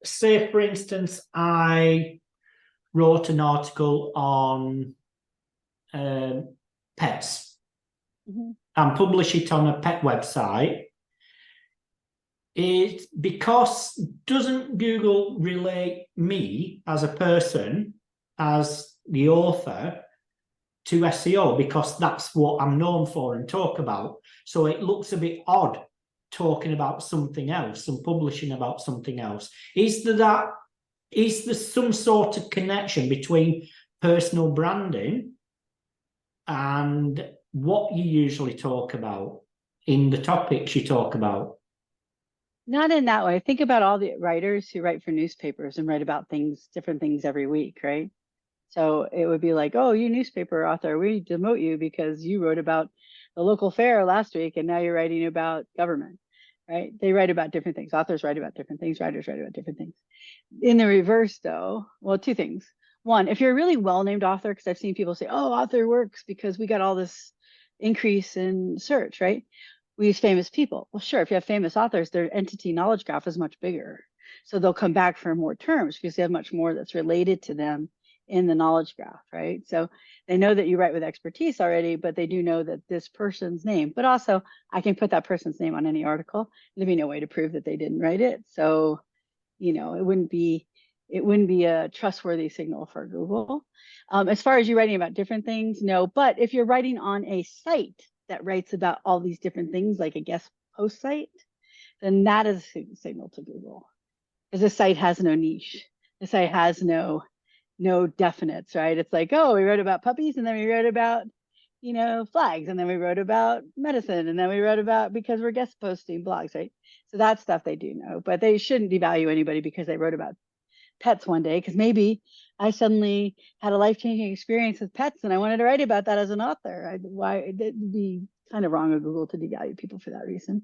say, for instance, I wrote an article on pets and publish it on a pet website. It's because doesn't Google relate me as a person, as the author, to SEO, because that's what I'm known for and talk about. So it looks a bit odd talking about something else and publishing about something else. Is there some sort of connection between personal branding and what you usually talk about in the topics you talk about? Not in that way. Think about all the writers who write for newspapers and write about things, different things every week, right? So it would be like, oh, you newspaper author, we demote you because you wrote about the local fair last week and now you're writing about government, right? They write about different things. Authors write about different things. Writers write about different things. In the reverse, though, well, two things. One, if you're a really well-named author, because I've seen people say, oh, author works because we got all this increase in search, right? We use famous people. Well, sure, if you have famous authors, their entity knowledge graph is much bigger. So they'll come back for more terms because they have much more that's related to them in the knowledge graph, right? So they know that you write with expertise already, but they do know that this person's name, but also I can put that person's name on any article. There'd be no way to prove that they didn't write it. So, you know, it wouldn't be a trustworthy signal for Google. As far as you writing about different things, no, but if you're writing on a site that writes about all these different things, like a guest post site, then that is a signal to Google. Because the site has no niche. The site has no definites, right? It's like, oh, we wrote about puppies, and then we wrote about, you know, flags, and then we wrote about medicine, and then we wrote about, because we're guest posting blogs, right? So that's stuff they do know, but they shouldn't devalue anybody because they wrote about pets one day, because maybe I suddenly had a life-changing experience with pets and I wanted to write about that as an author. Why it'd be kind of wrong of Google to devalue people for that reason.